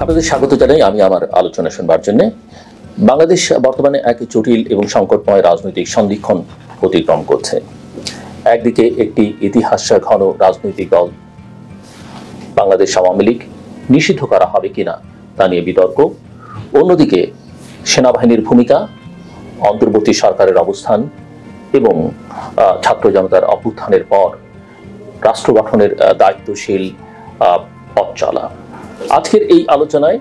আপনাদের স্বাগত জানাই আমি আমার আলোচনা শুনবার জন্য। বাংলাদেশ বর্তমানে এক জটিল এবং সংকটময় রাজনৈতিক সন্ধিক্ষণ অতিক্রম করছে। একদিকে একটি ইতিহাস ঘন রাজনৈতিক দল বাংলাদেশ আওয়ামী লীগ নিষিদ্ধ করা হবে কিনা তা নিয়ে বিতর্ক, অন্যদিকে সেনাবাহিনীর ভূমিকা, অন্তর্বর্তী সরকারের অবস্থান এবং ছাত্র জনতার অভ্যুত্থানের পর রাষ্ট্র গঠনের দায়িত্বশীল পথ চলা। আজকের এই আলোচনায়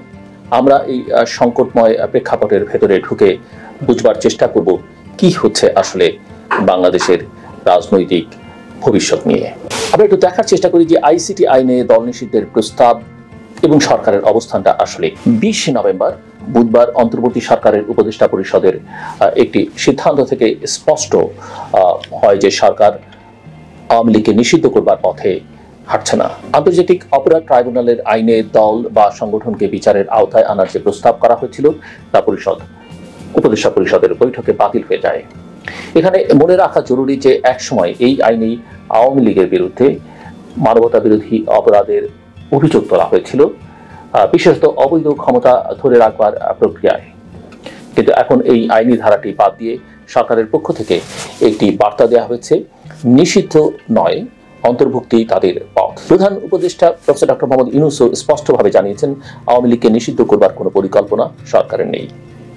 আমরা এই সংকটময় প্রেক্ষাপটের ভেতরে ঢুকে বুঝবার চেষ্টা করব কি হচ্ছে আসলে বাংলাদেশের রাজনৈতিক ভবিষ্যৎ নিয়ে। আমরা একটু দেখার চেষ্টা করি যে আইসিটি আইনে দল নিষিদ্ধের প্রস্তাব এবং সরকারের অবস্থানটা আসলে 20 নভেম্বর বুধবার অন্তর্বর্তী সরকারের উপদেষ্টা পরিষদের একটি সিদ্ধান্ত থেকে স্পষ্ট হয় যে সরকার আওয়ামী লীগকে নিষিদ্ধ করবার পথে হাঁটছে না। আন্তর্জাতিক অপরাধ ট্রাইব্যুনালের আইনে দল বা সংগঠনকে বিচারের আওতায় আনার যে প্রস্তাব করা হয়েছিল তা উপদেষ্টা পরিষদের বৈঠকে বাতিল হয়ে যায়। এখানে মনে রাখা জরুরি যে একসময় এই আইনেই আওয়ামী লীগের বিরুদ্ধে মানবতা বিরোধী অপরাধের অভিযোগ তোলা হয়েছিল, বিশেষত অবৈধ ক্ষমতা ধরে রাখবার প্রক্রিয়ায়। কিন্তু এখন এই আইনি ধারাটি বাদ দিয়ে সরকারের পক্ষ থেকে একটি বার্তা দেওয়া হয়েছে, নিষিদ্ধ নয়, অন্তর্ভুক্তি তাদের পথ। প্রধান উপদেষ্টা প্রফেসর ডক্টর মোহাম্মদ ইউনূসও স্পষ্টভাবে জানিয়েছেন আওয়ামী লীগকে নিষিদ্ধ করবার কোনো পরিকল্পনা সরকারের নেই।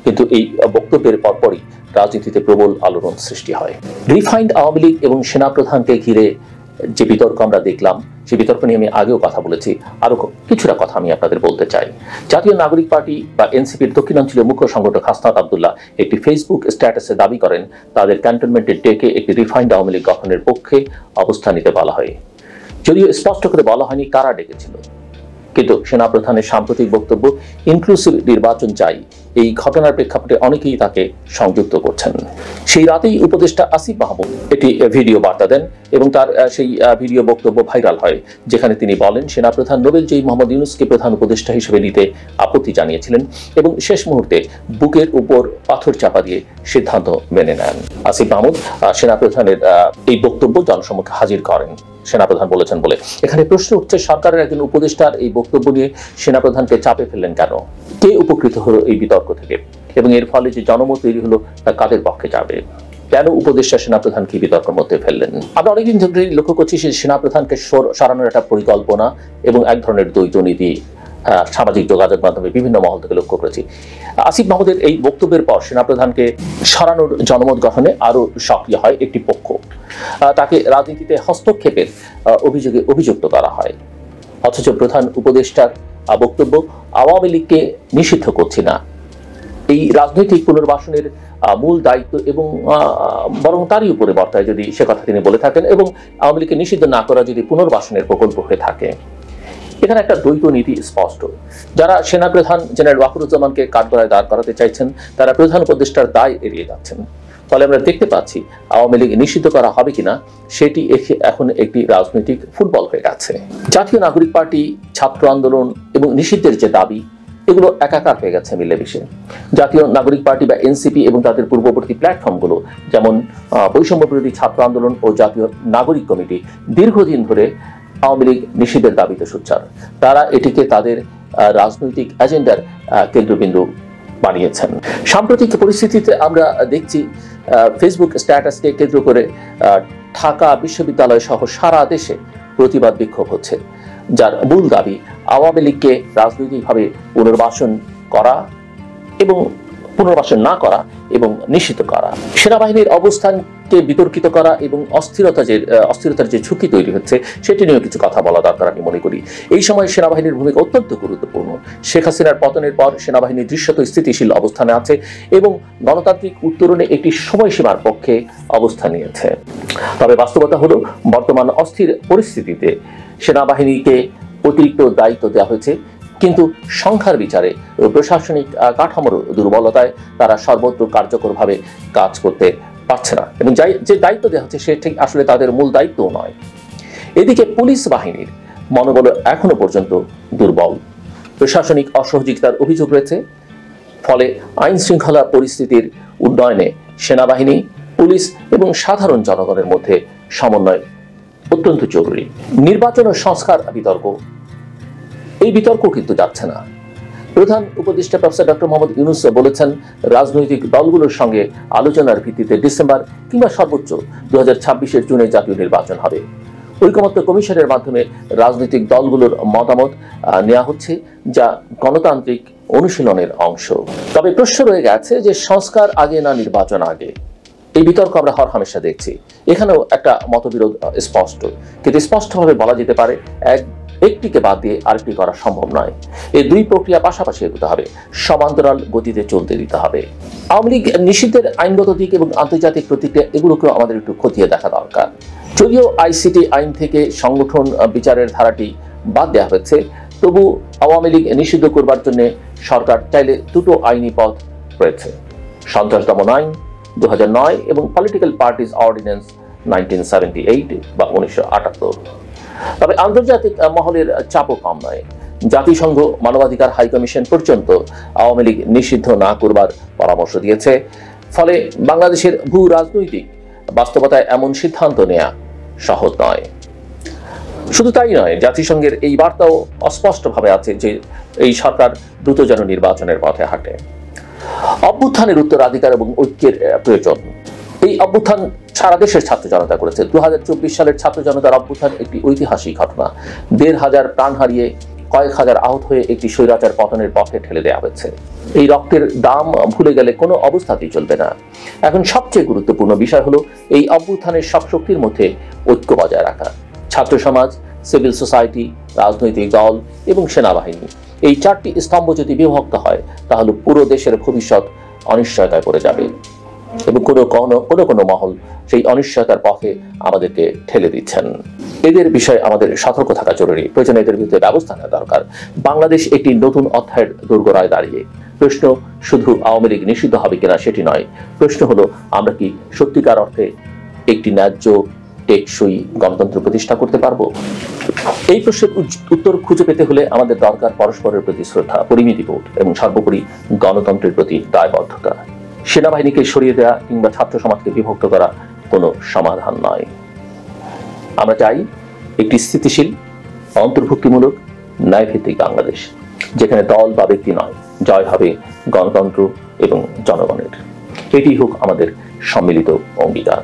কিন্তু এই বক্তব্যের পরপরই রাজনীতিতে প্রবল আলোড়ন সৃষ্টি হয়। রিফাইন্ড আওয়ামী লীগ এবং সেনাপ্রধানকে ঘিরে যে বিতর্ক আমরা দেখলাম, সেই বিতর্ক নিয়ে আমি আগেও কথা বলেছি, আরো কিছুটা কথা আমি আপনাদের বলতে চাই। জাতীয় নাগরিক পার্টি বা এনসিপির দক্ষিণাঞ্চলীয় মুখ্য সংগঠক হাসনাত আব্দুল্লাহ একটি ফেসবুক স্ট্যাটাসে দাবি করেন তাদের ক্যান্টনমেন্টের ডেকে একটি রিফাইন্ড আওয়ামী লীগ গঠনের পক্ষে অবস্থান নিতে বলা হয়। যদিও স্পষ্ট করে বলা হয়নি কারা ডেকেছিল, কিন্তু সেনাপ্রধানের সাম্প্রতিক বক্তব্য ইনক্লুসিভ নির্বাচন চাই, এই ঘটনার প্রেক্ষাপটে অনেকেই তাকে সংযুক্ত করছেন। সেই রাতেই উপদেষ্টা আসিফ মাহমুদ একটি ভিডিও বার্তা দেন এবং তার সেই ভিডিও বক্তব্য ভাইরাল হয়, যেখানে তিনি বলেন সেনাপ্রধান নোবেলজয়ী মোহাম্মদ ইউনূসকে প্রধান উপদেষ্টা হিসেবে নিতে আপত্তি জানিয়েছিলেন এবং শেষ মুহূর্তে বুকের উপর পাথর চাপা দিয়ে সিদ্ধান্ত মেনে নেন। আসিফ মাহমুদ সেনাপ্রধানের এই বক্তব্য জনসম্মুখে হাজির করেন। সেনাপ্রধান বলেছেন বলে এখানে প্রশ্ন উঠছে, সরকারের একজন উপদেষ্টার এই বক্তব্য নিয়ে সেনাপ্রধানকে চাপে ফেললেন কেন? কে উপকৃত হলো এই বিতর্ক থেকে এবং এর ফলে যে জনমত তৈরি হলো তা কাদের পক্ষে যাবে? কেন উপদেষ্টা সেনাপ্রধানকে বিতর্কের মধ্যে ফেললেন? আমরা অনেকদিন ধরে লক্ষ্য করছি সেই সেনাপ্রধানকে সরানোর একটা পরিকল্পনা এবং এক ধরনের দ্বৈত নীতি সামাজিক যোগাযোগ মাধ্যমে বিভিন্ন মহল থেকে লক্ষ্য করেছি। আসিফ মাহমুদের এই বক্তব্যের পর সেনাপ্রধানকে সরানোর জনমত গঠনে আরো সক্রিয় হয় একটি পক্ষ, তাকে রাজনীতিতে হস্তক্ষেপের অভিযোগে অভিযুক্ত করা হয়। অথচ প্রধান উপদেষ্টার বক্তব্য আওয়ামী লীগকে নিষিদ্ধ করছি না, এই রাজনৈতিক পুনর্বাসনের মূল দায়িত্ব এবং বরং তারই উপরে বর্তায় যদি সে কথা তিনি বলে থাকেন, এবং আওয়ামী লীগকে নিষিদ্ধ না করা যদি পুনর্বাসনের প্রকল্প হয়ে থাকে। এখানে একটা দ্বৈত নীতি স্পষ্ট। যারা সেনাপ্রধান জেনারেল ওয়াকারুজ্জামানকে কাঠগড়ায় দাঁড় করাতে চাইছেন তারা প্রধান উপদেষ্টার দায় এড়িয়ে যাচ্ছেন। ফলে আমরা দেখতে পাচ্ছি আওয়ামী লীগ নিষিদ্ধ করা হবে কিনা সেটি এখন একটি রাজনৈতিক ফুটবল হয়ে গেছে। জাতীয় নাগরিক পার্টি, ছাত্র আন্দোলন এবং নিষিদ্ধের যে দাবি, এগুলো একাকার হয়ে গেছে মিলেমিশে। জাতীয় নাগরিক পার্টি বা এনসিপি এবং তাদের পূর্ববর্তী প্ল্যাটফর্মগুলো যেমন বৈষম্য বিরোধী ছাত্র আন্দোলন ও জাতীয় নাগরিক কমিটি দীর্ঘদিন ধরে আওয়ামী লীগ নিষিদ্ধের দাবিতে সোচ্চার। তারা এটিকে তাদের রাজনৈতিক এজেন্ডার কেন্দ্রবিন্দু বানিয়েছেন। সাম্প্রতিক পরিস্থিতিতে আমরা দেখছি ফেসবুক স্ট্যাটাসকে কেন্দ্র করে ঢাকা বিশ্ববিদ্যালয় সহ সারা দেশে প্রতিবাদ বিক্ষোভ হচ্ছে, যার মূল দাবি আওয়ামী লীগকে রাজনৈতিকভাবে পুনর্বাসন করা এবং পুনর্বাসন না করা এবং নিষিদ্ধ করা। সেনাবাহিনীর অবস্থানকে বিতর্কিত করা এবং অস্থিরতার যে ঝুঁকি তৈরি হচ্ছে সেটি নিয়েও কিছু কথা বলা দরকার আমি মনে করি। এই সময় সেনাবাহিনীর ভূমিকা অত্যন্ত গুরুত্বপূর্ণ। শেখ হাসিনার পতনের পর সেনাবাহিনী দৃশ্যত স্থিতিশীল অবস্থানে আছে এবং গণতান্ত্রিক উত্তরণে একটি সময়সীমার পক্ষে অবস্থান নিয়েছে। তবে বাস্তবতা হলো বর্তমান অস্থির পরিস্থিতিতে সেনাবাহিনীকে অতিরিক্ত দায়িত্ব দেওয়া হয়েছে, কিন্তু সংখ্যার বিচারে প্রশাসনিক কাঠামোর দুর্বলতায় তারা সর্বত্র কার্যকরভাবে কাজ করতে পারছে না এবং যে দায়িত্ব দেওয়া হচ্ছে সেটি আসলে তাদের মূল দায়িত্বও নয়। এদিকে পুলিশ বাহিনীর মনোবল এখনো পর্যন্ত দুর্বল, প্রশাসনিক অসহযোগিতার অভিযোগ রয়েছে। ফলে আইন শৃঙ্খলা পরিস্থিতির উন্নয়নে সেনাবাহিনী, পুলিশ এবং সাধারণ জনগণের মধ্যে সমন্বয় অত্যন্ত জরুরি। নির্বাচন ও সংস্কার বিতর্ক, এই বিতর্ক কিন্তু যাচ্ছে না। প্রধান উপদেষ্টা প্রফেসর ডক্টর মোহাম্মদ ইউনূস বলেছেন, রাজনৈতিক দলগুলোর সঙ্গে আলোচনার ভিত্তিতে ডিসেম্বর কিংবা সর্বোচ্চ 2026-এর জুনে জাতীয় নির্বাচন হবে। ঐকমত্য কমিশনের মাধ্যমে রাজনৈতিক দলগুলোর মতামত নেওয়া হচ্ছে, যা গণতান্ত্রিক অনুশীলনের অংশ। তবে প্রশ্ন রয়ে গেছে যে সংস্কার আগে না নির্বাচন আগে। এই বিতর্ক আমরা হরহামেশা দেখছি। এখানেও একটা মতবিরোধ স্পষ্ট, কিন্তু স্পষ্টভাবে বলা যেতে পারে একটিকে বাদ দিয়ে আরেকটি করা সম্ভব নয়। এই দুই প্রক্রিয়া পাশাপাশি এগোতে হবে, সমান্তরাল গতিতে চলতে দিতে হবে। আওয়ামী লীগ নিষিদ্ধের আইনগত দিক এবং আন্তর্জাতিক প্রতিক্রিয়া এগুলোকেও আমাদের একটু খতিয়ে দেখা দরকার। যদিও আইসিটি আইন থেকে সংগঠন বিচারের ধারাটি বাদ দেওয়া হয়েছে, তবু আওয়ামী লীগ নিষিদ্ধ করবার জন্য সরকার চাইলে দুটো আইনি পথ রয়েছে: সন্ত্রাস দমন আইন 2009 এবং পলিটিক্যাল পার্টিজ অর্ডিন্যান্স 1978 বা 1978। তবে আন্তর্জাতিক মহলের চাপও কম নয়। জাতিসংঘ মানবাধিকার হাই কমিশন পর্যন্ত আওয়ামী লীগ নিষিদ্ধ না করবার পরামর্শ দিয়েছে। ফলে বাংলাদেশের ভূ রাজনৈতিক বাস্তবতায় এমন সিদ্ধান্ত নেওয়া সহজ নয়। শুধু তাই নয়, জাতিসংঘের এই বার্তাও অস্পষ্টভাবে আছে যে এই সরকার দ্রুত যেন নির্বাচনের পথে হাঁটে। অভ্যুত্থানের উত্তরাধিকার এবং ঐক্যের প্রয়োজন। এই অভ্যুত্থান সারা দেশের ছাত্র জনতা করেছে। 2024 সালের ছাত্র জনতার অভ্যুত্থান একটি ঐতিহাসিক ঘটনা। 1,500 প্রাণ হারিয়ে, কয়েক হাজার আহত হয়ে একটি স্বৈরাচার পতনের পথে ঠেলে দেওয়া হয়েছে। এই রক্তের দাম ভুলে গেলে কোনো অবস্থাতেই চলবে না। এখন সবচেয়ে গুরুত্বপূর্ণ বিষয় হলো এই অভ্যুত্থানের সব শক্তির মধ্যে ঐক্য বজায় রাখা। ছাত্র সমাজ, সিভিল সোসাইটি, রাজনৈতিক দল এবং সেনাবাহিনী, এই 4টি স্তম্ভ যদি বিভক্ত হয় তাহলে পুরো দেশের ভবিষ্যৎ অনিশ্চয়তায় পড়ে যাবে এবং কোনো মহল সেই অনিশ্চয়তার পথে আমাদেরকে ঠেলে দিচ্ছেন। এদের বিষয়ে আমাদের সতর্ক থাকা জরুরি। প্রয়োজনে এদের বিরুদ্ধে ব্যবস্থা নেওয়া দরকার। বাংলাদেশ একটি নতুন অধ্যায়ের দোরগোড়ায় দাঁড়িয়ে। প্রশ্ন শুধু আওয়ামী লীগ নিষিদ্ধ হবে কিনা সেটি নয়, প্রশ্ন হলো আমরা কি সত্যিকার অর্থে একটি ন্যায্য টেকসই গণতন্ত্র প্রতিষ্ঠা করতে পারবো? এই প্রশ্নের উত্তর খুঁজে পেতে হলে আমাদের দরকার পরস্পরের প্রতি শ্রদ্ধা, পরিমিতিবোধ এবং সর্বোপরি গণতন্ত্রের প্রতি দায়বদ্ধতা। সেনাবাহিনীকে সরিয়ে দেওয়া কিংবা ছাত্র সমাজকে বিভক্ত করা কোনো সমাধান নয়। আমরা চাই একটি স্থিতিশীল, অন্তর্ভুক্তিমূলক, ন্যায়ভিত্তিক বাংলাদেশ, যেখানে দল বা ব্যক্তি নয়, জয় হবে গণতন্ত্র এবং জনগণের। এটি হোক আমাদের সম্মিলিত অঙ্গীকার।